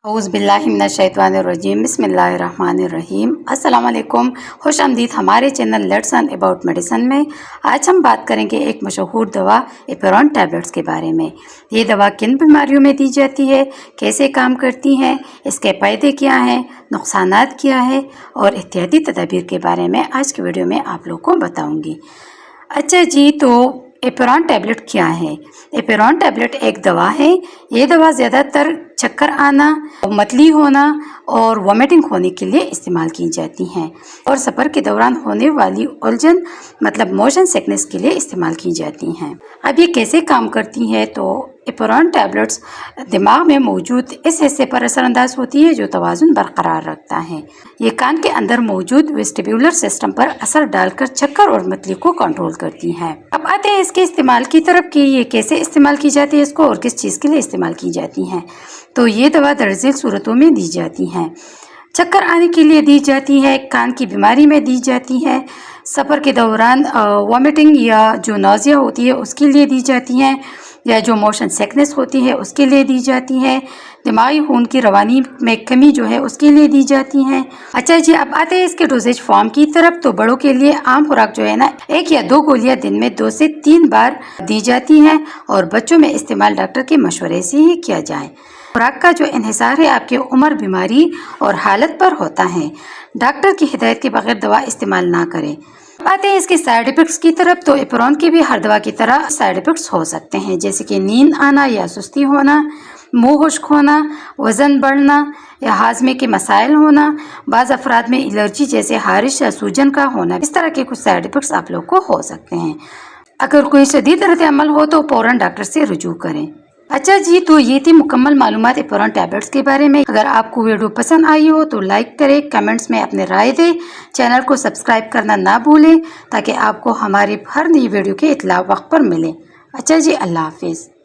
औज़ुबिल्लाहिमिनश्शैतानिर्रजीम बिस्मिल्लाहिर्रहमानिर्रहीम। अस्सलाम वालेकुम, खुश आमदीद हमारे channel let's learn about medicine में। आज हम बात करेंगे एक मशहूर दवा एपेरॉन टैबलेट्स के बारे में। ये दवा किन बीमारियों में दी जाती है, कैसे काम करती हैं, इसके फ़ायदे क्या हैं, नुकसानात क्या है और एहतियाती तदाबीर के बारे में आज की वीडियो में आप लोग को बताऊँगी। अच्छा जी, तो एपेरॉन टैबलेट क्या है? एपेरॉन टैबलेट एक दवा है। ये दवा ज़्यादातर चक्कर आना, मतली होना और वॉमिटिंग होने के लिए इस्तेमाल की जाती हैं और सफ़र के दौरान होने वाली उलझन मतलब मोशन सिकनेस के लिए इस्तेमाल की जाती हैं। अब ये कैसे काम करती हैं? तो एपेरॉन टैबलेट्स दिमाग में मौजूद इस हिस्से पर असरअंदाज होती है जो तवाज़ुन बरकरार रखता है। ये कान के अंदर मौजूद वेस्टिब्यूलर सिस्टम पर असर डालकर चक्कर और मतली को कंट्रोल करती है। अब आते हैं इसके इस्तेमाल की तरफ कि ये कैसे इस्तेमाल की जाती है इसको और किस चीज़ के लिए इस्तेमाल की जाती हैं। तो ये दवा दरअसल सूरतों में दी जाती हैं। चक्कर आने के लिए दी जाती है, कान की बीमारी में दी जाती है, सफ़र के दौरान वॉमिटिंग या जो नौजिया होती है उसके लिए दी जाती हैं, या जो मोशन सिकनेस होती है उसके लिए दी जाती है, दिमागी खून की रवानी में कमी जो है उसके लिए दी जाती हैं। अच्छा जी, अब आते हैं इसके डोजेज फॉर्म की तरफ। तो बड़ों के लिए आम खुराक जो है ना 1 या 2 गोलियां दिन में 2 से 3 बार दी जाती हैं और बच्चों में इस्तेमाल डॉक्टर के मशवरे से ही किया जाए। खुराक का जो इन्हिसार है आपकी उम्र, बीमारी और हालत पर होता है। डॉक्टर की हिदायत के बगैर दवा इस्तेमाल ना करें। आते हैं इसके साइड इफ़ेक्ट्स की तरफ। तो एपेरॉन के भी हर दवा की तरह साइड इफ़ेक्ट्स हो सकते हैं, जैसे कि नींद आना या सुस्ती होना, मुंह खुश्क होना, वज़न बढ़ना या हाजमे के मसाइल होना, बाज़ अफराद में एलर्जी जैसे हारिश या सूजन का होना। इस तरह के कुछ साइड इफ़ेक्ट्स आप लोग को हो सकते हैं। अगर कोई शदीद रद्द-ए-अमल हो तो फ़ौरन डॉक्टर से रुजू करें। अच्छा जी, तो ये थी मुकम्मल मालूमात एपेरॉन टैबलेट्स के बारे में। अगर आपको वीडियो पसंद आई हो तो लाइक करें, कमेंट्स में अपने राय दें, चैनल को सब्सक्राइब करना ना भूलें ताकि आपको हमारी हर नई वीडियो की इत्तला वक्त पर मिले। अच्छा जी, अल्लाह हाफिज़।